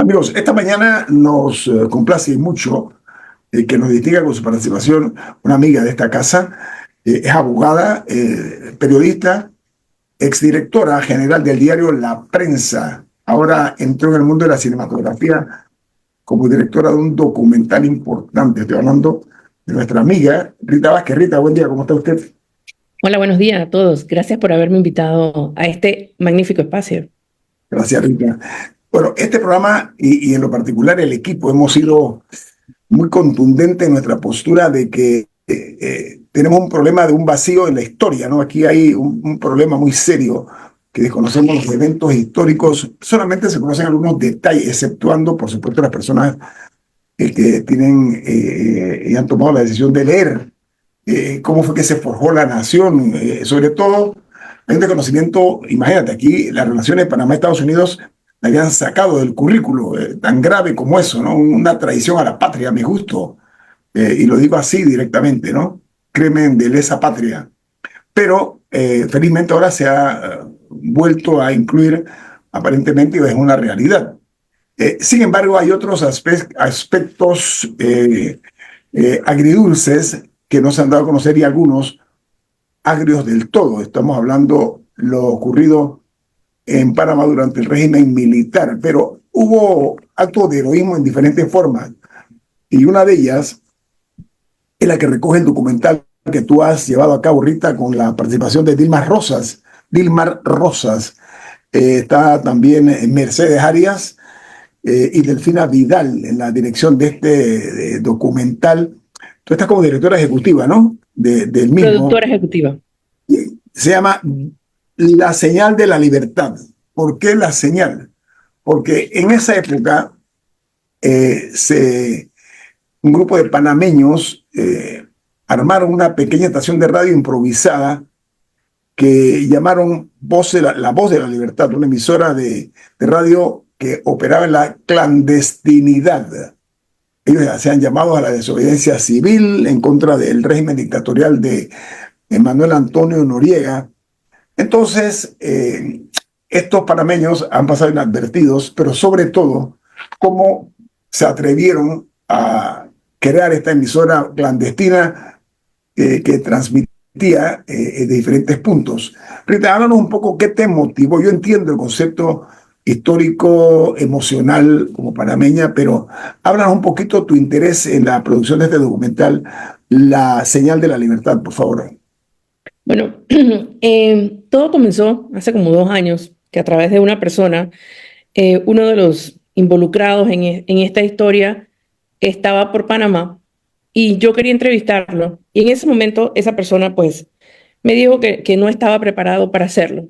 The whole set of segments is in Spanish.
Amigos, esta mañana nos complace mucho que nos distinga con su participación una amiga de esta casa. Es abogada, periodista, exdirectora general del diario La Prensa. Ahora entró en el mundo de la cinematografía como directora de un documental importante. Estoy hablando de nuestra amiga Rita Vázquez. Rita, buen día, ¿cómo está usted? Hola, buenos días a todos. Gracias por haberme invitado a este magnífico espacio. Gracias, Rita. Bueno, este programa y en lo particular el equipo hemos sido muy contundente en nuestra postura de que tenemos un problema de un vacío en la historia, ¿no? Aquí hay un problema muy serio, que desconocemos los eventos históricos, solamente se conocen algunos detalles, exceptuando, por supuesto, las personas que tienen y han tomado la decisión de leer cómo fue que se forjó la nación, sobre todo hay un desconocimiento. Imagínate, aquí las relaciones de Panamá y Estados Unidos la habían sacado del currículo, tan grave como eso, ¿no? Una traición a la patria, a mi gusto, y lo digo así directamente, ¿no? Crimen de lesa patria. Pero felizmente ahora se ha vuelto a incluir aparentemente y es una realidad. Sin embargo, hay otros aspectos agridulces que no se han dado a conocer y algunos agrios del todo. Estamos hablando lo ocurrido en Panamá durante el régimen militar, pero hubo actos de heroísmo en diferentes formas y una de ellas es la que recoge el documental que tú has llevado a cabo, Rita, con la participación de Dilmar Rosas. Dilmar Rosas. Está también Mercedes Arias y Delfina Vidal en la dirección de este documental. Tú estás como directora ejecutiva, ¿no? Del mismo. Productora ejecutiva. Se llama La Señal de la Libertad. ¿Por qué la señal? Porque en esa época un grupo de panameños armaron una pequeña estación de radio improvisada que llamaron la Voz de la Libertad, una emisora de radio que operaba en la clandestinidad. Ellos hacían llamados a la desobediencia civil en contra del régimen dictatorial de Manuel Antonio Noriega. Entonces, estos panameños han pasado inadvertidos, pero sobre todo, cómo se atrevieron a crear esta emisora clandestina que transmitía de diferentes puntos. Rita, háblanos un poco qué te motivó. Yo entiendo el concepto histórico, emocional como panameña, pero háblanos un poquito tu interés en la producción de este documental, La Señal de la Libertad, por favor. Bueno, todo comenzó hace como 2 años, que a través de una persona, uno de los involucrados en esta historia estaba por Panamá y yo quería entrevistarlo. Y en ese momento esa persona pues me dijo que no estaba preparado para hacerlo.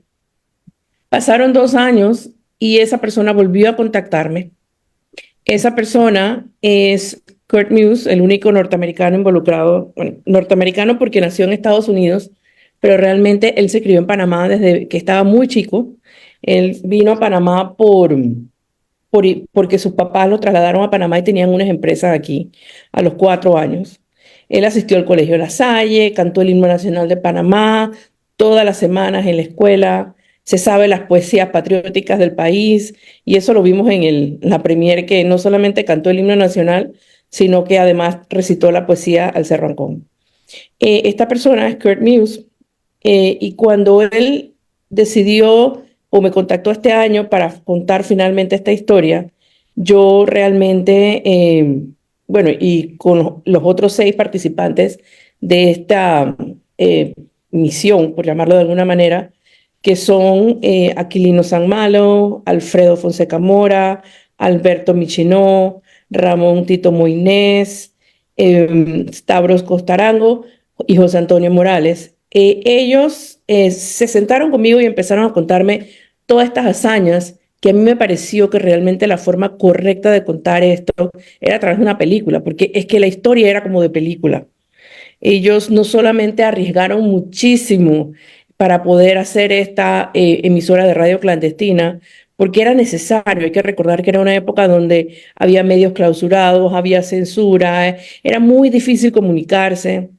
Pasaron 2 años y esa persona volvió a contactarme. Esa persona es Kurt Muse, el único norteamericano involucrado, bueno, norteamericano porque nació en Estados Unidos, pero realmente él se crió en Panamá desde que estaba muy chico. Él vino a Panamá porque sus papás lo trasladaron a Panamá y tenían unas empresas aquí a los 4 años. Él asistió al Colegio La Salle, cantó el himno nacional de Panamá todas las semanas en la escuela, se sabe las poesías patrióticas del país y eso lo vimos la premier que no solamente cantó el himno nacional, sino que además recitó la poesía al Cerrancón. Esta persona es Kurt Muse y cuando él decidió o me contactó este año para contar finalmente esta historia, yo realmente, bueno, y con los otros 6 participantes de esta misión, por llamarlo de alguna manera, que son Aquilino San Malo, Alfredo Fonseca Mora, Alberto Michinó, Ramón Tito Moinés, Stavros Costarango y José Antonio Morales. Ellos se sentaron conmigo y empezaron a contarme todas estas hazañas que a mí me pareció que realmente la forma correcta de contar esto era a través de una película, porque es que la historia era como de película. Ellos no solamente arriesgaron muchísimo para poder hacer esta emisora de radio clandestina, porque era necesario. Hay que recordar que era una época donde había medios clausurados, había censura, era muy difícil comunicarse,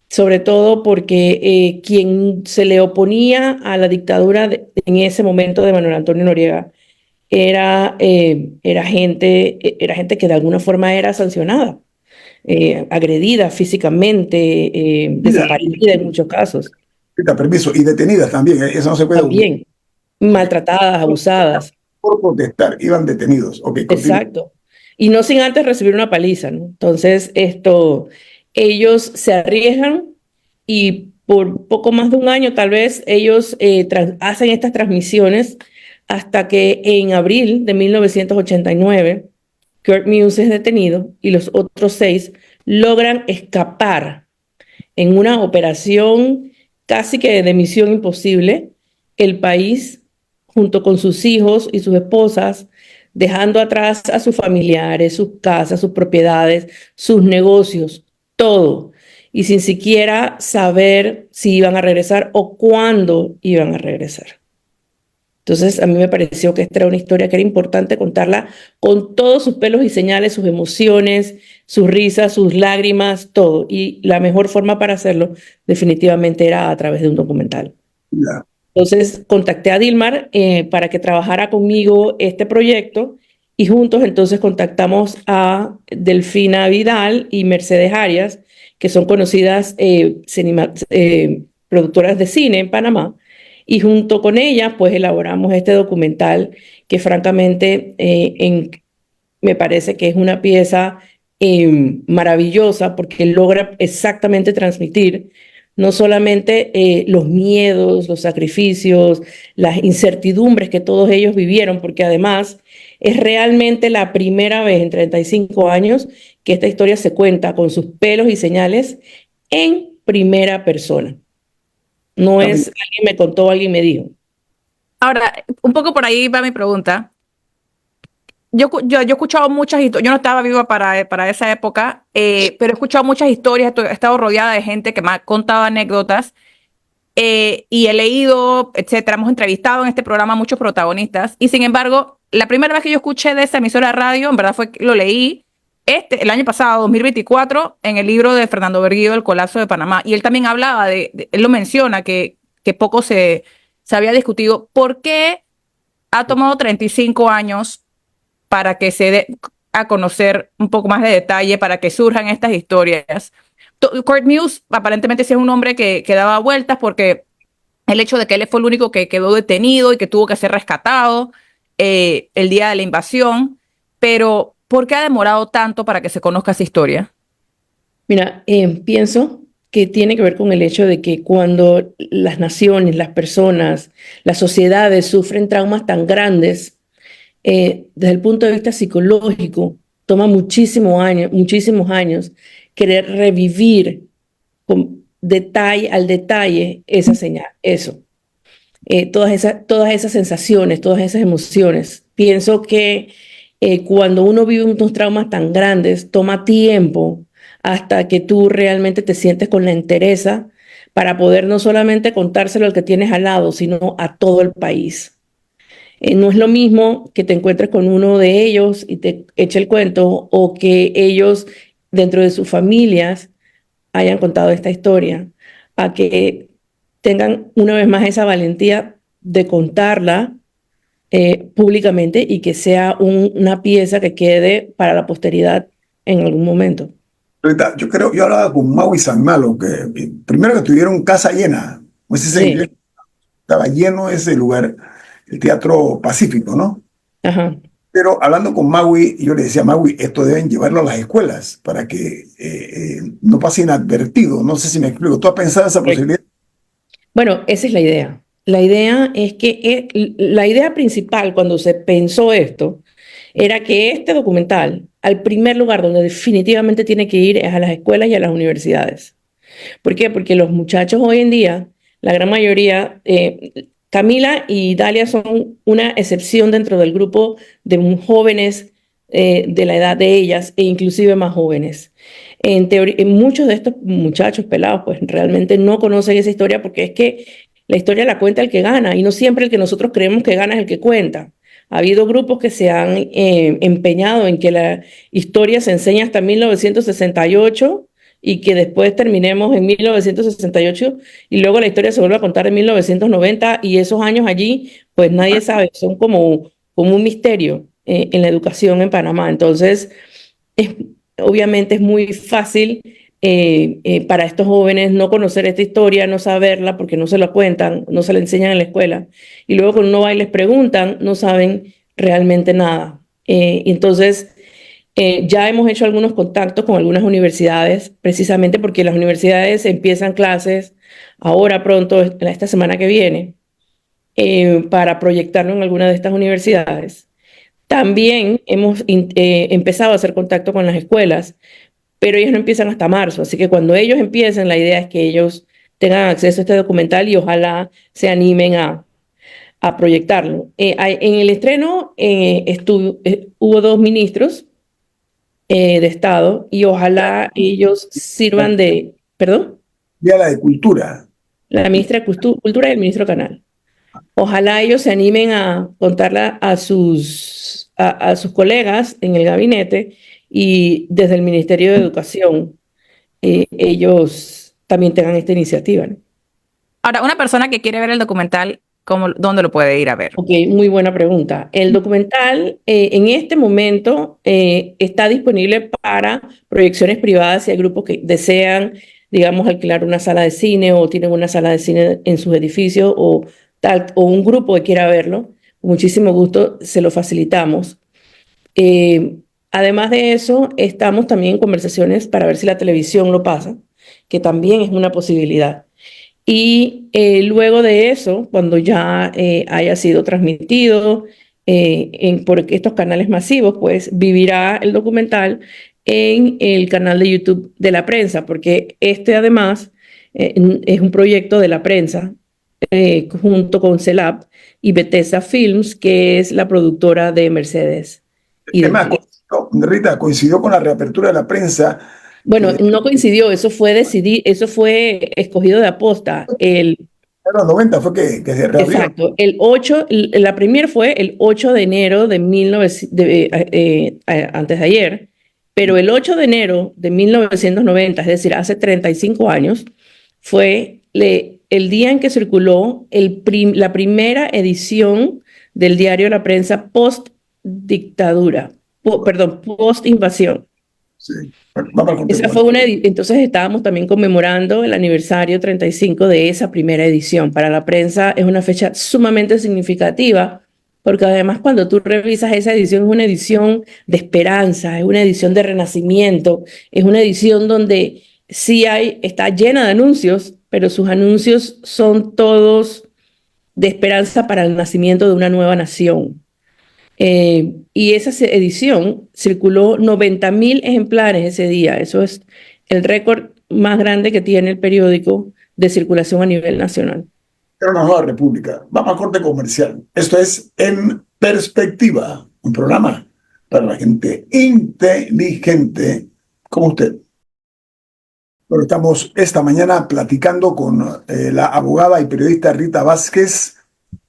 sobre todo porque quien se le oponía a la dictadura en ese momento de Manuel Antonio Noriega era gente que de alguna forma era sancionada, agredida físicamente, desaparecida en muchos casos, Permiso, y detenidas también, eso no se puede omitir. también maltratadas, abusadas. Por protestar, iban detenidos. Ok, continúa. Exacto. Y no sin antes recibir una paliza, ¿no? Entonces, ellos se arriesgan y por poco más de un año, tal vez, ellos hacen estas transmisiones hasta que en abril de 1989, Kurt Muse es detenido y los otros 6 logran escapar en una operación casi que de misión imposible, el país, junto con sus hijos y sus esposas, dejando atrás a sus familiares, sus casas, sus propiedades, sus negocios, todo, y sin siquiera saber si iban a regresar o cuándo iban a regresar. Entonces, a mí me pareció que esta era una historia que era importante contarla con todos sus pelos y señales, sus emociones, sus risas, sus lágrimas, todo. Y la mejor forma para hacerlo definitivamente era a través de un documental. Ya. Entonces, contacté a Dilmar para que trabajara conmigo este proyecto y juntos entonces contactamos a Delfina Vidal y Mercedes Arias, que son conocidas productoras de cine en Panamá, y junto con ellas pues elaboramos este documental que francamente me parece que es una pieza maravillosa porque logra exactamente transmitir no solamente los miedos, los sacrificios, las incertidumbres que todos ellos vivieron, porque además es realmente la primera vez en 35 años que esta historia se cuenta con sus pelos y señales en primera persona. No Camila, es alguien me contó, alguien me dijo. Ahora, un poco por ahí va mi pregunta. Yo he escuchado muchas historias, yo no estaba viva para esa época, pero he escuchado muchas historias, he estado rodeada de gente que me ha contado anécdotas y he leído, etcétera. Hemos entrevistado en este programa a muchos protagonistas y sin embargo, la primera vez que yo escuché de esa emisora de radio, en verdad fue que lo leí el año pasado, 2024, en el libro de Fernando Berguido, El colapso de Panamá. Y él también hablaba él lo menciona, que poco se había discutido. ¿Por qué ha tomado 35 años para que se dé a conocer un poco más de detalle, para que surjan estas historias? Kurt Muse aparentemente sí es un hombre que daba vueltas porque el hecho de que él fue el único que quedó detenido y que tuvo que ser rescatado el día de la invasión, pero ¿por qué ha demorado tanto para que se conozca esa historia? Mira, pienso que tiene que ver con el hecho de que cuando las naciones, las personas, las sociedades sufren traumas tan grandes, desde el punto de vista psicológico, toma muchísimos años querer revivir con detalle al detalle esa señal, eso. Todas esas sensaciones, todas esas emociones. Pienso que cuando uno vive unos traumas tan grandes, toma tiempo hasta que tú realmente te sientes con la entereza para poder no solamente contárselo al que tienes al lado, sino a todo el país. No es lo mismo que te encuentres con uno de ellos y te eche el cuento o que ellos dentro de sus familias hayan contado esta historia, a que tengan una vez más esa valentía de contarla públicamente y que sea una pieza que quede para la posteridad en algún momento. ahorita, yo hablaba con Maui San Malo, que primero que tuvieron casa llena, pues ese inglés, Sí, estaba lleno ese lugar, el Teatro Pacífico, ¿no? ajá. Pero hablando con Maui, yo le decía a Maui, esto deben llevarlo a las escuelas para que no pase inadvertido. No sé si me explico. ¿Tú has pensado esa Correcto. posibilidad? Bueno, esa es la idea. La idea es que la idea principal cuando se pensó esto era que este documental, al primer lugar donde definitivamente tiene que ir es a las escuelas y a las universidades. ¿Por qué? Porque los muchachos hoy en día, la gran mayoría, Camila y Dalia son una excepción dentro del grupo de jóvenes de la edad de ellas e inclusive más jóvenes. En teoría, muchos de estos muchachos pelados pues realmente no conocen esa historia porque es que la historia la cuenta el que gana y no siempre el que nosotros creemos que gana es el que cuenta. Ha habido grupos que se han empeñado en que la historia se enseña hasta 1968 y que después terminemos en 1968 y luego la historia se vuelve a contar en 1990 y esos años allí, pues nadie sabe, son como como un misterio en la educación en Panamá. Entonces, es, obviamente es muy fácil para estos jóvenes no conocer esta historia, no saberla porque no se la cuentan, no se la enseñan en la escuela. Y luego cuando uno va y les preguntan, no saben realmente nada. Y entonces, ya hemos hecho algunos contactos con algunas universidades, precisamente porque las universidades empiezan clases ahora pronto, esta semana que viene, para proyectarlo en alguna de estas universidades. También hemos empezado a hacer contacto con las escuelas, pero ellos no empiezan hasta marzo, así que cuando ellos empiecen, la idea es que ellos tengan acceso a este documental y ojalá se animen a proyectarlo. En el estreno hubo dos ministros de Estado y ojalá ellos sirvan de, perdón, Ya la de cultura. la ministra de Cultura y el ministro Canal. Ojalá ellos se animen a contarla a sus colegas en el gabinete y desde el Ministerio de Educación ellos también tengan esta iniciativa, ¿no? Ahora, una persona que quiere ver el documental, ¿dónde lo puede ir a ver? Ok, muy buena pregunta. El documental en este momento está disponible para proyecciones privadas si hay grupos que desean, digamos, alquilar una sala de cine o tienen una sala de cine en sus edificios o un grupo que quiera verlo. Con muchísimo gusto se lo facilitamos. Además de eso, estamos también en conversaciones para ver si la televisión lo pasa, que también es una posibilidad. Y luego de eso, cuando ya haya sido transmitido por estos canales masivos, pues vivirá el documental en el canal de YouTube de la prensa, porque este además es un proyecto de la prensa junto con CELAP y Bethesda Films, que es la productora de Mercedes. Es más, Rita, coincidió con la reapertura de la prensa. Bueno, no coincidió, eso fue escogido de aposta. En los 90 fue que se reabrió. Exacto, la primera fue el 8 de enero de 1900, antes de ayer, pero el 8 de enero de 1990, es decir, hace 35 años, fue el día en que circuló la primera edición del diario La Prensa post-dictadura, perdón, post-invasión. Sí. Bueno, vamos al Esa contemporáneo. fue entonces estábamos también conmemorando el aniversario 35 de esa primera edición. Para la prensa es una fecha sumamente significativa, porque además cuando tú revisas esa edición es una edición de esperanza, es una edición de renacimiento, es una edición donde está llena de anuncios, pero sus anuncios son todos de esperanza para el nacimiento de una nueva nación. Y esa edición circuló 90.000 ejemplares ese día. Eso es el récord más grande que tiene el periódico de circulación a nivel nacional. Era una nueva república. Vamos a corte comercial. Esto es En Perspectiva, un programa para la gente inteligente como usted. Bueno, estamos esta mañana platicando con la abogada y periodista Rita Vázquez,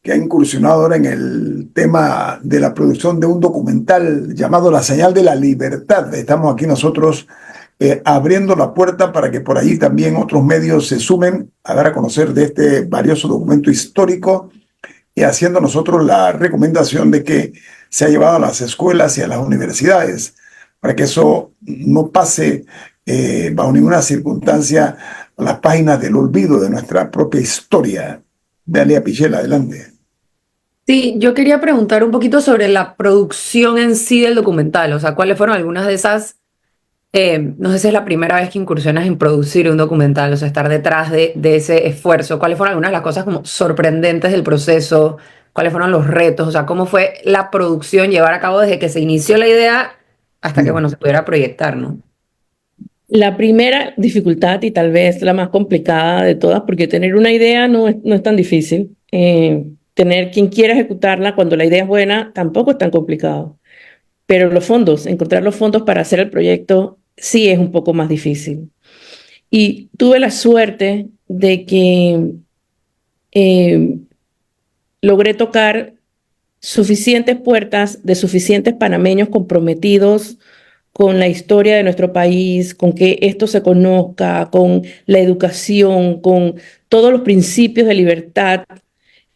que ha incursionado ahora en el tema de la producción de un documental llamado La Señal de la Libertad. Estamos aquí nosotros abriendo la puerta para que por allí también otros medios se sumen a dar a conocer de este valioso documento histórico y haciendo nosotros la recomendación de que se ha llevado a las escuelas y a las universidades para que eso no pase bajo ninguna circunstancia a las páginas del olvido de nuestra propia historia. Dalia Pichel, adelante. Sí, yo quería preguntar un poquito sobre la producción en sí del documental, o sea, cuáles fueron algunas de esas, no sé si es la primera vez que incursionas en producir un documental, o sea, estar detrás de ese esfuerzo, cuáles fueron algunas de las cosas como sorprendentes del proceso, cuáles fueron los retos, o sea, cómo fue la producción llevar a cabo desde que se inició la idea hasta que, bueno, se pudiera proyectar, ¿no? La primera dificultad y tal vez la más complicada de todas, porque tener una idea no es tan difícil. Tener quien quiera ejecutarla cuando la idea es buena tampoco es tan complicado. Pero los fondos, encontrar los fondos para hacer el proyecto sí es un poco más difícil. Y tuve la suerte de que logré tocar suficientes puertas de suficientes panameños comprometidos con la historia de nuestro país, con que esto se conozca, con la educación, con todos los principios de libertad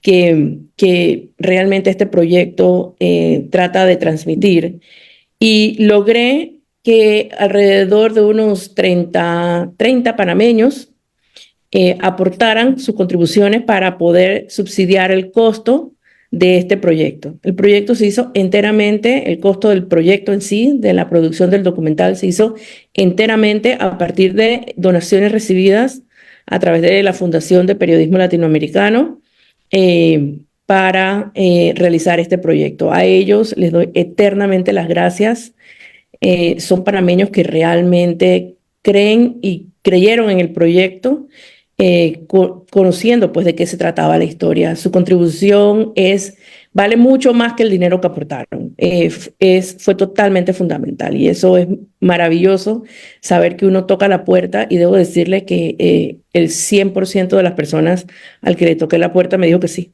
que realmente este proyecto trata de transmitir. Y logré que alrededor de unos 30 panameños aportaran sus contribuciones para poder subsidiar el costo de este proyecto. El proyecto se hizo enteramente, el costo del proyecto en sí, de la producción del documental, se hizo enteramente a partir de donaciones recibidas a través de la Fundación de Periodismo Latinoamericano para realizar este proyecto. A ellos les doy eternamente las gracias. Son panameños que realmente creen y creyeron en el proyecto, conociendo pues de qué se trataba la historia. Su contribución vale mucho más que el dinero que aportaron. Fue totalmente fundamental y eso es maravilloso, saber que uno toca la puerta, y debo decirle que el 100% de las personas al que le toqué la puerta me dijo que sí.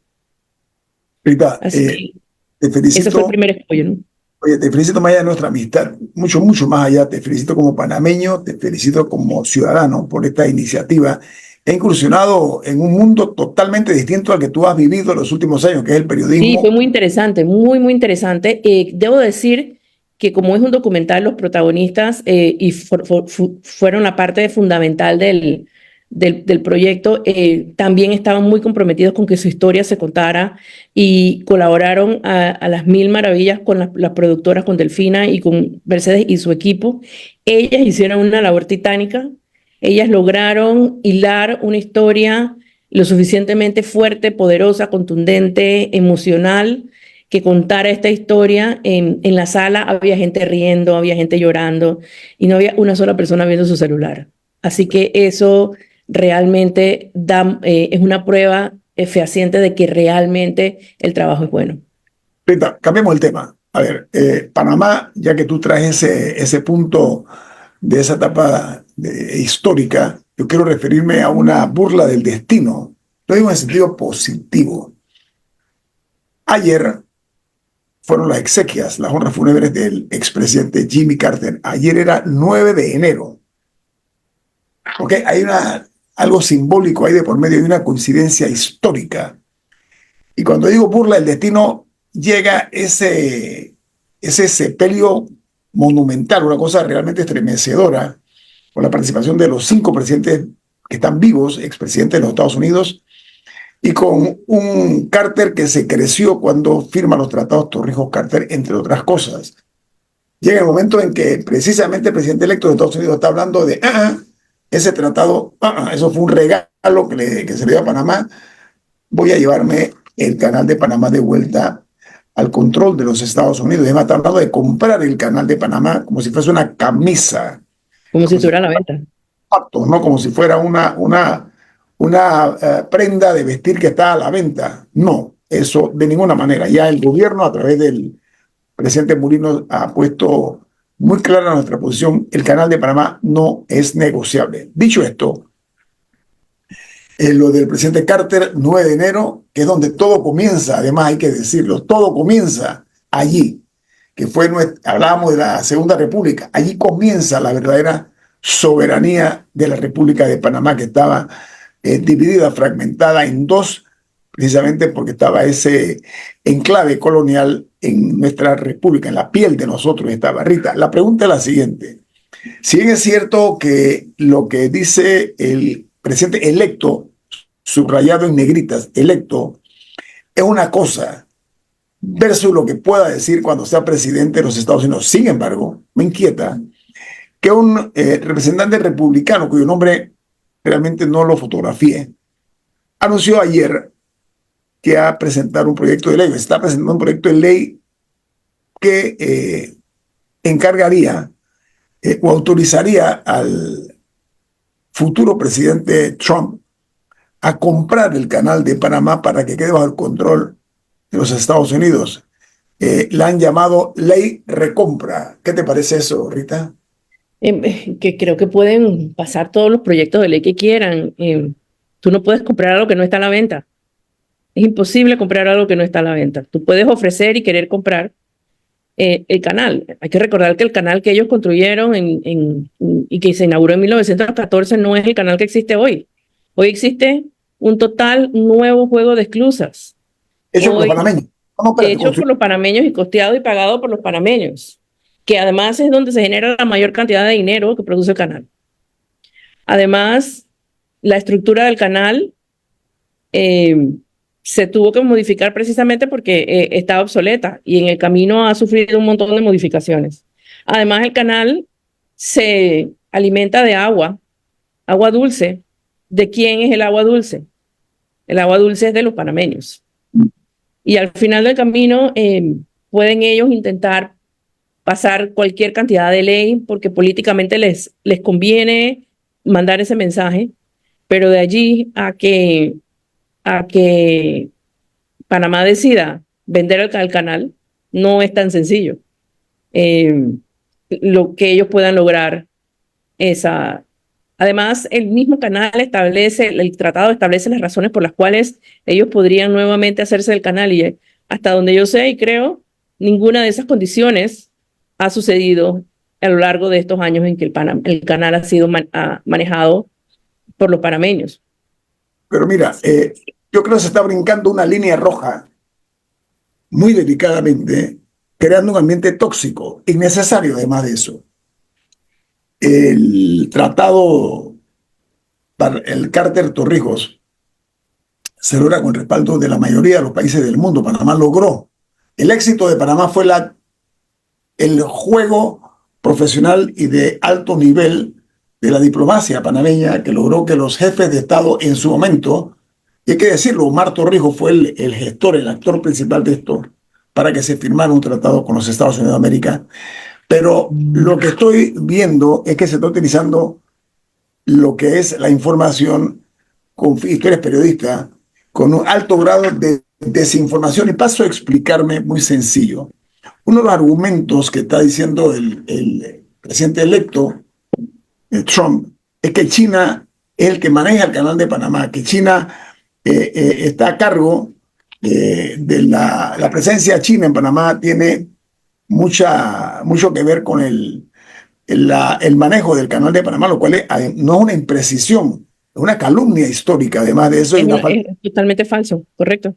Rita, Así que te ese fue el felicito. primer escollo, ¿no? Oye, te felicito más allá de nuestra amistad, mucho, mucho más allá. Te felicito como panameño, te felicito como ciudadano por esta iniciativa. He incursionado en un mundo totalmente distinto al que tú has vivido en los últimos años, que es el Sí, periodismo. fue muy interesante, muy interesante. Debo decir que como es un documental, los protagonistas fueron la parte fundamental del proyecto, también estaban muy comprometidos con que su historia se contara y colaboraron a las mil maravillas con las productoras, con Delfina y con Mercedes y su equipo. Ellas hicieron una labor titánica. Ellas lograron hilar una historia lo suficientemente fuerte, poderosa, contundente, emocional, que contara esta historia. En la sala había gente riendo, había gente llorando y no había una sola persona viendo su celular. Así que eso realmente es una prueba fehaciente de que realmente el trabajo es bueno. Rita, cambiemos el tema. A ver, Panamá, ya que tú traes ese punto de esa etapa histórica, yo quiero referirme a una burla del destino. Lo digo en sentido positivo. Ayer fueron las exequias, las honras fúnebres del expresidente Jimmy Carter. Ayer era 9 de enero. ¿Ok? Hay algo simbólico ahí de por medio, hay una coincidencia histórica. Y cuando digo burla del destino, llega ese sepelio monumental, una cosa realmente estremecedora, con la participación de los 5 presidentes que están vivos, expresidentes de los Estados Unidos, y con un Carter que se creció cuando firma los tratados Torrijos-Carter, entre otras cosas. Llega el momento en que precisamente el presidente electo de Estados Unidos está hablando de ese tratado, eso fue un regalo que se le dio a Panamá, voy a llevarme el canal de Panamá de vuelta al control de los Estados Unidos. Además, está hablando de comprar el canal de Panamá como si fuese una camisa, Como si estuviera a la venta. ¿no? Como si fuera una prenda de vestir que está a la venta. No, eso de ninguna manera. Ya el gobierno, a través del presidente Mulino, ha puesto muy clara nuestra posición. El canal de Panamá no es negociable. Dicho esto, lo del presidente Carter, 9 de enero, que es donde todo comienza, además hay que decirlo, todo comienza allí, que fue, hablábamos de la Segunda República, allí comienza la verdadera soberanía de la República de Panamá, que estaba dividida, fragmentada en dos, precisamente porque estaba ese enclave colonial en nuestra república, en la piel de nosotros estaba. Rita, la pregunta es la siguiente. Si bien es cierto que lo que dice el presidente electo, subrayado en negritas, electo, es una cosa versus lo que pueda decir cuando sea presidente de los Estados Unidos. Sin embargo, me inquieta que un representante republicano, cuyo nombre realmente no lo fotografié, anunció ayer que va a presentar un proyecto de ley, está presentando un proyecto de ley que encargaría o autorizaría al futuro presidente Trump a comprar el canal de Panamá para que quede bajo el control de los Estados Unidos. La han llamado ley recompra. ¿Qué te parece eso, Rita? Que creo que pueden pasar todos los proyectos de ley que quieran. Tú no puedes comprar algo que no está a la venta. Es imposible comprar algo que no está a la venta. Tú puedes ofrecer y querer comprar el canal. Hay que recordar que el canal que ellos construyeron y que se inauguró en 1914 no es el canal que existe hoy. Hoy existe un total nuevo juego de esclusas. Hecho por los Hoy, panameños. Vamos, espérate, hecho por los panameños y costeado y pagado por los panameños, que además es donde se genera la mayor cantidad de dinero que produce el canal. Además, la estructura del canal se tuvo que modificar precisamente porque estaba obsoleta y en el camino ha sufrido un montón de modificaciones. Además, el canal se alimenta de agua dulce. ¿De quién es el agua dulce? El agua dulce es de los panameños. Y al final del camino pueden ellos intentar pasar cualquier cantidad de ley porque políticamente les conviene mandar ese mensaje, pero de allí a que Panamá decida vender el canal no es tan sencillo. Lo que ellos puedan lograr esa. Además, el mismo canal establece, el tratado establece las razones por las cuales ellos podrían nuevamente hacerse del canal y hasta donde yo sé y creo, ninguna de esas condiciones ha sucedido a lo largo de estos años en que el canal ha sido manejado por los panameños. Pero mira, yo creo que se está brincando una línea roja muy delicadamente, creando un ambiente tóxico, innecesario además de eso. El tratado, el Carter-Torrijos, se logra con el respaldo de la mayoría de los países del mundo. Panamá logró. El éxito de Panamá fue el juego profesional y de alto nivel de la diplomacia panameña que logró que los jefes de Estado en su momento, y hay que decirlo, Omar Torrijos fue el gestor, el actor principal de esto, para que se firmara un tratado con los Estados Unidos de América. Pero lo que estoy viendo es que se está utilizando lo que es la información, y tú eres periodista, con un alto grado de desinformación. Y paso a explicarme muy sencillo. Uno de los argumentos que está diciendo el presidente electo, Trump, es que China es el que maneja el canal de Panamá, que China está a cargo de la presencia china en Panamá, tiene mucho que ver con el manejo del canal de Panamá, lo cual no es una imprecisión, es una calumnia histórica. Además de eso, es totalmente falso, correcto.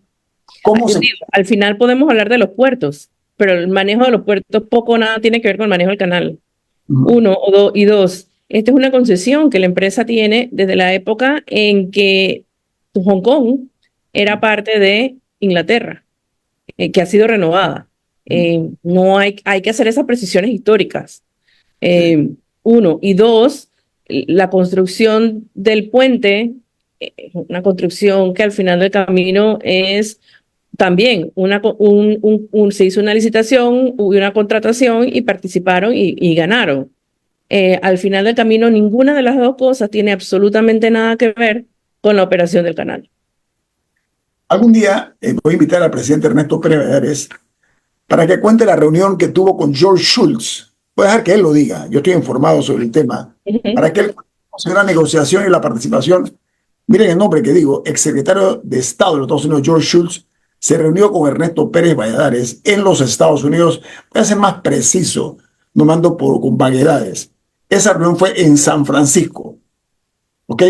¿Cómo se... Al final podemos hablar de los puertos, pero el manejo de los puertos poco o nada tiene que ver con el manejo del canal. Uno, y dos, esta es una concesión que la empresa tiene desde la época en que Hong Kong era parte de Inglaterra, que ha sido renovada. No hay que hacer esas precisiones históricas. Uno, y dos, la construcción del puente, una construcción que al final del camino es también se hizo una licitación, hubo una contratación y participaron y ganaron. Al final del camino, ninguna de las dos cosas tiene absolutamente nada que ver con la operación del canal. Algún día voy a invitar al presidente Ernesto Pérez Valladares para que cuente la reunión que tuvo con George Shultz. Voy a dejar que él lo diga, yo estoy informado sobre el tema, para que él conozca la negociación y la participación. Miren el nombre que digo, exsecretario de Estado de los Estados Unidos, George Shultz, se reunió con Ernesto Pérez Valladares en los Estados Unidos. Voy a ser más preciso, no mando con vaguedades. Esa reunión fue en San Francisco, ¿ok?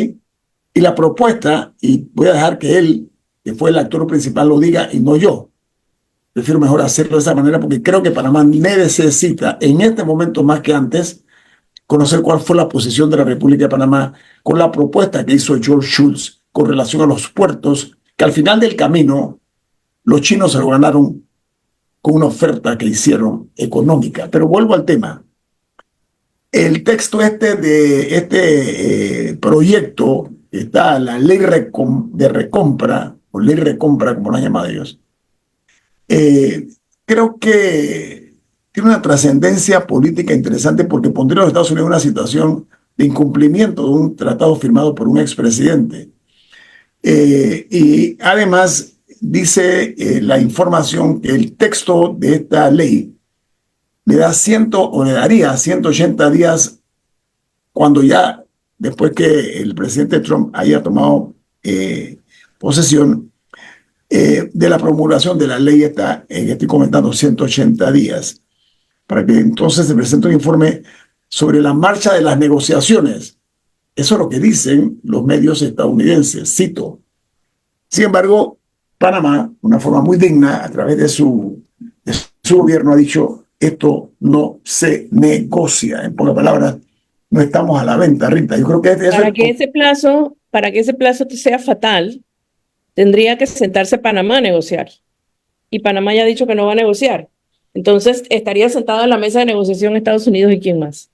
Y la propuesta, y voy a dejar que él, que fue el actor principal, lo diga y no yo. Prefiero mejor hacerlo de esa manera porque creo que Panamá necesita, en este momento más que antes, conocer cuál fue la posición de la República de Panamá con la propuesta que hizo George Shultz con relación a los puertos, que al final del camino los chinos se lo ganaron con una oferta que hicieron económica. Pero vuelvo al tema. El texto de este proyecto, está la ley de recompra, o ley recompra, como la han llamado ellos, creo que tiene una trascendencia política interesante porque pondría a los Estados Unidos en una situación de incumplimiento de un tratado firmado por un expresidente. Y además dice la información que el texto de esta ley le daría 180 días cuando ya, después que el presidente Trump haya tomado posesión, de la promulgación de la ley que estoy comentando, 180 días, para que entonces se presente un informe sobre la marcha de las negociaciones. Eso es lo que dicen los medios estadounidenses, cito. Sin embargo, Panamá, de una forma muy digna, a través de su gobierno, ha dicho, esto no se negocia. En pocas palabras, no estamos a la venta, Rita. Yo creo que eso Para que ese plazo sea fatal, tendría que sentarse Panamá a negociar. Y Panamá ya ha dicho que no va a negociar. Entonces, estaría sentado en la mesa de negociación Estados Unidos y quién más.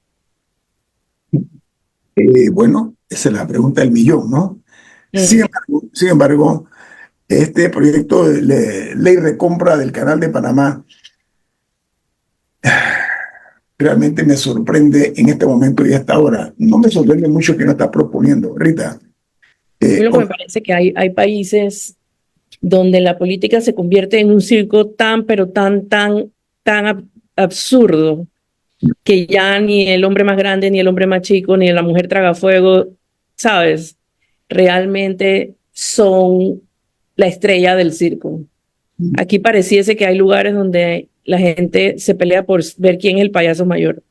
bueno, esa es la pregunta del millón, ¿no? Mm. Sin embargo, este proyecto de ley recompra del Canal de Panamá realmente me sorprende en este momento y hasta ahora. No me sorprende mucho que no está proponiendo, Rita. A mí lo que me parece que hay países donde la política se convierte en un circo pero tan absurdo que ya ni el hombre más grande, ni el hombre más chico, ni la mujer tragafuego, ¿sabes? Realmente son la estrella del circo. Aquí pareciese que hay lugares donde la gente se pelea por ver quién es el payaso mayor.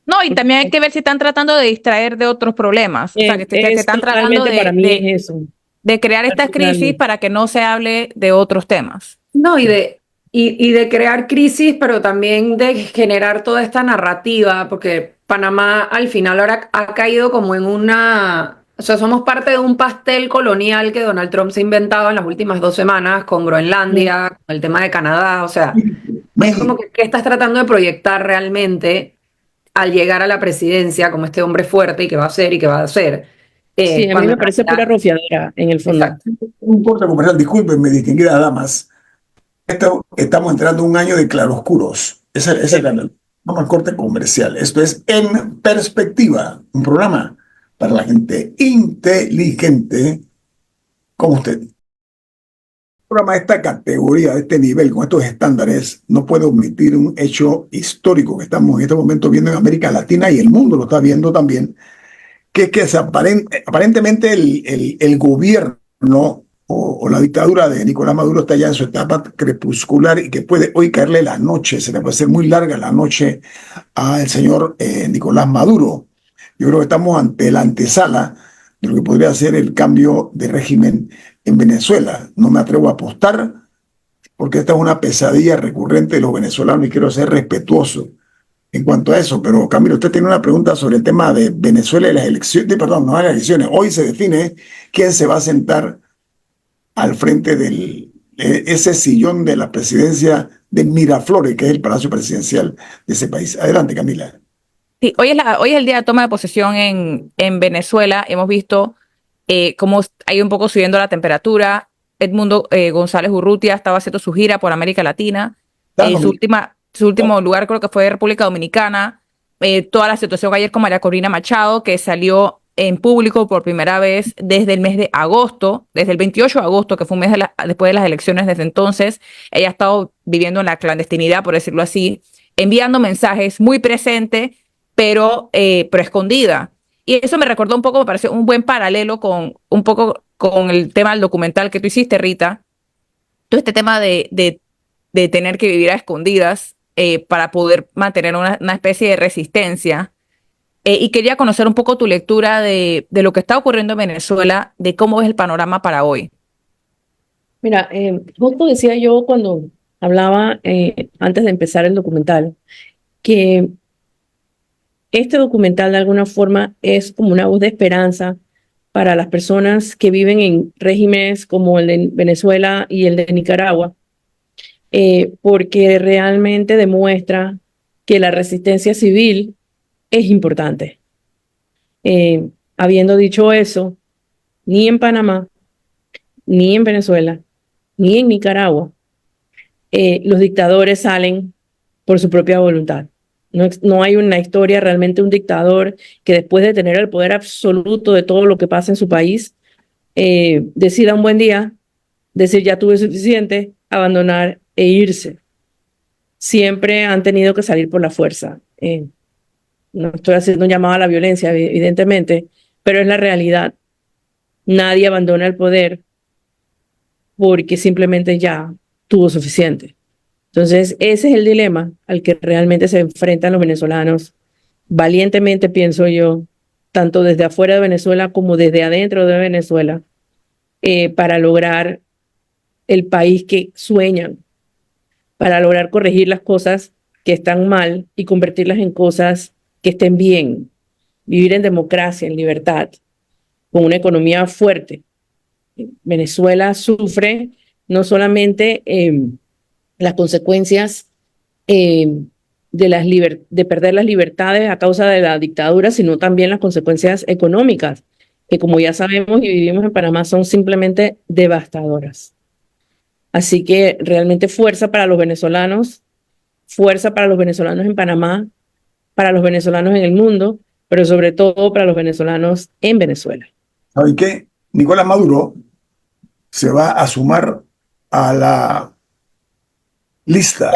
No, y también hay que ver si están tratando de distraer de otros problemas. O sea, que están tratando Para mí es eso. de crear estas crisis para que no se hable de otros temas. No, y de crear crisis, pero también de generar toda esta narrativa, porque Panamá al final ahora ha caído como en una, o sea, somos parte de un pastel colonial que Donald Trump se ha inventado en las últimas 2 semanas con Groenlandia, con el tema de Canadá, o sea, es como México. que ¿qué estás tratando de proyectar realmente al llegar a la presidencia como este hombre fuerte y que va a hacer y que va a hacer? Sí, a mí Cuando me en parece pura realidad, rofiadera en el fondo. exacto. Un corte comercial, discúlpenme, distinguidas damas. Estamos entrando en un año de claroscuros. Esa era vamos al corte comercial. Esto es En Perspectiva, un programa para la gente inteligente como usted. Un programa de esta categoría, de este nivel, con estos estándares, no puede omitir un hecho histórico que estamos en este momento viendo en América Latina y el mundo lo está viendo también, que es que aparentemente el gobierno o la dictadura de Nicolás Maduro está ya en su etapa crepuscular y que puede hoy caerle la noche, se le puede hacer muy larga la noche al señor Nicolás Maduro. Yo creo que estamos ante la antesala de lo que podría ser el cambio de régimen en Venezuela. No me atrevo a apostar porque esta es una pesadilla recurrente de los venezolanos y quiero ser respetuoso en cuanto a eso. Pero Camilo, usted tiene una pregunta sobre el tema de Venezuela y las elecciones, perdón, no las elecciones. Hoy se define quién se va a sentar al frente de ese sillón de la presidencia de Miraflores, que es el palacio presidencial de ese país. Adelante, Camila. Sí, hoy es el día de toma de posesión en Venezuela. Hemos visto cómo ha ido un poco subiendo la temperatura. Edmundo González Urrutia estaba haciendo su gira por América Latina. Su último lugar creo que fue República Dominicana. Toda la situación ayer con María Corina Machado, que salió en público por primera vez desde el mes de agosto, desde el 28 de agosto, que fue un mes después de las elecciones. Desde entonces, ella ha estado viviendo en la clandestinidad, por decirlo así, enviando mensajes muy presente, pero escondida. Y eso me recordó un poco, me pareció un buen paralelo con un poco con el tema del documental que tú hiciste, Rita. Todo este tema de tener que vivir a escondidas para poder mantener una especie de resistencia. Y quería conocer un poco tu lectura de lo que está ocurriendo en Venezuela, de cómo es el panorama para hoy. Mira, justo decía yo cuando hablaba antes de empezar el documental, que este documental de alguna forma es como una voz de esperanza para las personas que viven en regímenes como el de Venezuela y el de Nicaragua, porque realmente demuestra que la resistencia civil es importante. Habiendo dicho eso, ni en Panamá, ni en Venezuela, ni en Nicaragua, los dictadores salen por su propia voluntad. No hay una historia realmente un dictador que después de tener el poder absoluto de todo lo que pasa en su país, decida un buen día decir ya tuve suficiente, abandonar e irse. Siempre han tenido que salir por la fuerza. No estoy haciendo un llamado a la violencia, evidentemente, pero es la realidad. Nadie abandona el poder porque simplemente ya tuvo suficiente. Entonces, ese es el dilema al que realmente se enfrentan los venezolanos, valientemente, pienso yo, tanto desde afuera de Venezuela como desde adentro de Venezuela, para lograr el país que sueñan, para lograr corregir las cosas que están mal y convertirlas en cosas que estén bien, vivir en democracia, en libertad, con una economía fuerte. Venezuela sufre no solamente las consecuencias de perder las libertades a causa de la dictadura, sino también las consecuencias económicas, que como ya sabemos y vivimos en Panamá, son simplemente devastadoras. Así que realmente fuerza para los venezolanos en Panamá, para los venezolanos en el mundo, pero sobre todo para los venezolanos en Venezuela. ¿Saben qué? Nicolás Maduro se va a sumar a la lista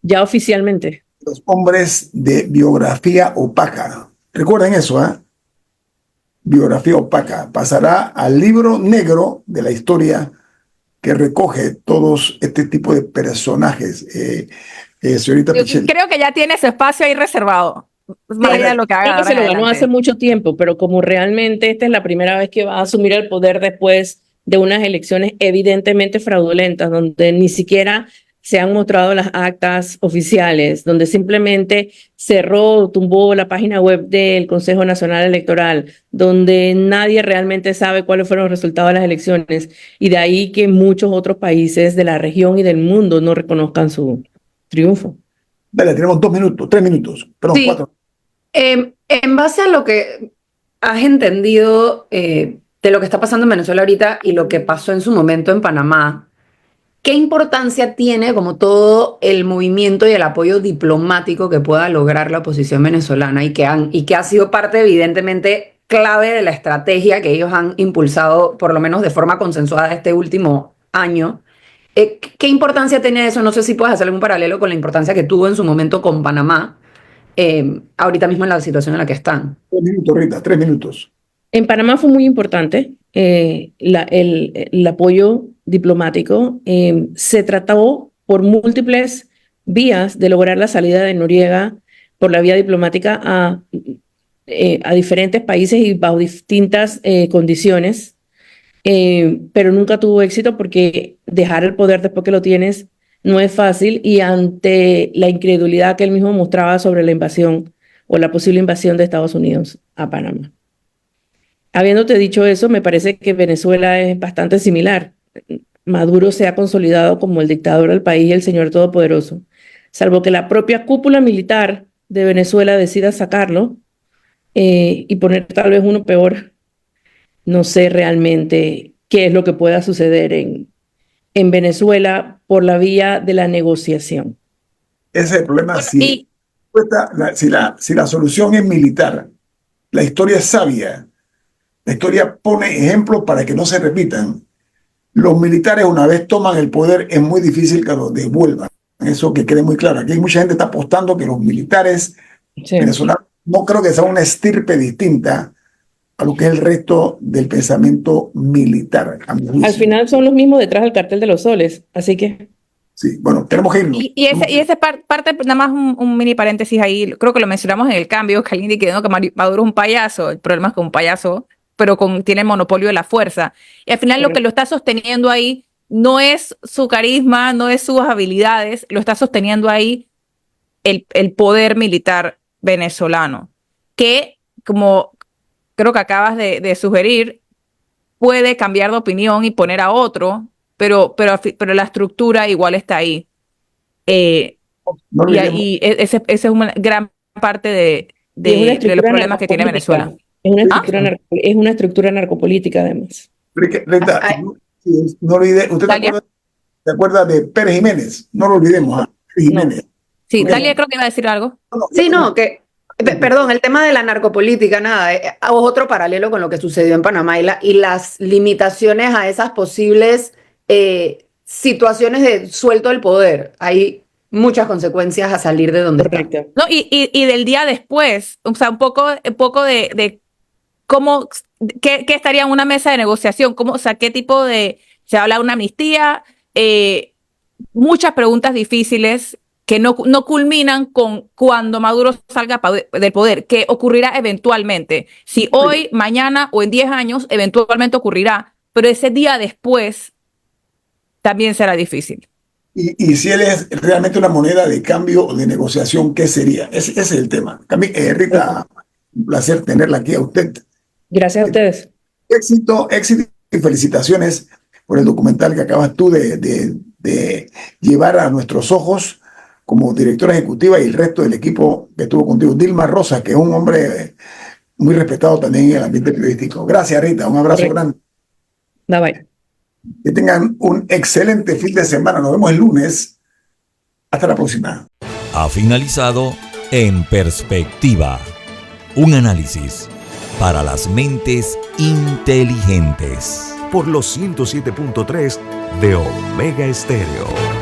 Ya oficialmente. de los hombres de biografía opaca. Recuerden eso, ¿eh? Biografía opaca. Pasará al libro negro de la historia que recoge todos este tipo de personajes. Señorita Yo Pichel. creo que ya tiene su espacio ahí reservado. Más allá de lo que haga Creo que ahora se en lo ganó adelante. hace mucho tiempo, pero como realmente esta es la primera vez que va a asumir el poder después de unas elecciones evidentemente fraudulentas, donde ni siquiera se han mostrado las actas oficiales, donde simplemente cerró, tumbó la página web del Consejo Nacional Electoral, donde nadie realmente sabe cuáles fueron los resultados de las elecciones, y de ahí que muchos otros países de la región y del mundo no reconozcan su triunfo. Dale, tenemos 2 minutos, 3 minutos, perdón, Sí. 4. En base a lo que has entendido de lo que está pasando en Venezuela ahorita y lo que pasó en su momento en Panamá, ¿qué importancia tiene como todo el movimiento y el apoyo diplomático que pueda lograr la oposición venezolana y que ha sido parte evidentemente clave de la estrategia que ellos han impulsado, por lo menos de forma consensuada este último año? ¿Qué importancia tiene eso? No sé si puedes hacer algún paralelo con la importancia que tuvo en su momento con Panamá, ahorita mismo en la situación en la que están. 3 minutos, Rita, 3 minutos. En Panamá fue muy importante el apoyo diplomático. Se trató por múltiples vías de lograr la salida de Noriega por la vía diplomática a diferentes países y bajo distintas condiciones, pero nunca tuvo éxito porque dejar el poder después que lo tienes no es fácil, y ante la incredulidad que él mismo mostraba sobre la invasión o la posible invasión de Estados Unidos a Panamá. Habiéndote dicho eso, me parece que Venezuela es bastante similar. Maduro se ha consolidado como el dictador del país y el señor todopoderoso, salvo que la propia cúpula militar de Venezuela decida sacarlo y poner tal vez uno peor. No sé realmente qué es lo que pueda suceder en Venezuela por la vía de la negociación. Ese es el problema. Bueno, Si la solución es militar, la historia es sabia. La historia pone ejemplos para que no se repitan. Los militares, una vez toman el poder, es muy difícil que lo devuelvan. Eso que quede muy claro. Aquí hay mucha gente que está apostando que los militares Sí. venezolanos no creo que sea una estirpe distinta a lo que es el resto del pensamiento militar, a mi juicio. Al final son los mismos detrás del cartel de los soles, así que Sí, bueno, tenemos que irnos. Y ese es parte, nada más un mini paréntesis ahí, creo que lo mencionamos en el cambio, que alguien dice que Maduro es un payaso. El problema es que es un payaso, pero tiene el monopolio de la fuerza. Y al final lo que lo está sosteniendo ahí no es su carisma, no es sus habilidades, lo está sosteniendo ahí el poder militar venezolano, que, como creo que acabas de sugerir, puede cambiar de opinión y poner a otro, pero la estructura igual está ahí. No olvidemos. Y esa es una gran parte de los problemas que tiene Venezuela. Es una estructura narcopolítica, además. Rita, no olvide, ¿usted Dalia. se acuerda de Pérez Jiménez? No lo olvidemos, Pérez Jiménez. Sí, Ok. Dalia creo que iba a decir algo. Sí, no, perdón, el tema de la narcopolítica, nada, otro paralelo con lo que sucedió en Panamá y las limitaciones a esas posibles situaciones de suelto del poder. Hay muchas consecuencias a salir de donde está. Correcto. No, y del día después, o sea, un poco de cómo, qué estaría en una mesa de negociación, o sea, qué tipo se habla de una amnistía, muchas preguntas difíciles que no culminan con cuando Maduro salga del poder, que ocurrirá eventualmente. Si hoy, mañana o en 10 años, eventualmente ocurrirá, pero ese día después también será difícil. Y si él es realmente una moneda de cambio o de negociación, ¿qué sería? Ese es el tema. Rita, un placer tenerla aquí a usted. Gracias a ustedes. Éxito y felicitaciones por el documental que acabas tú de llevar a nuestros ojos como directora ejecutiva y el resto del equipo que estuvo contigo. Dilma Rosa, que es un hombre muy respetado también en el ambiente periodístico. Gracias, Rita. Un abrazo grande. Bye bye. Que tengan un excelente fin de semana. Nos vemos el lunes. Hasta la próxima. Ha finalizado En Perspectiva, un análisis para las mentes inteligentes. Por los 107.3 de Omega Estéreo.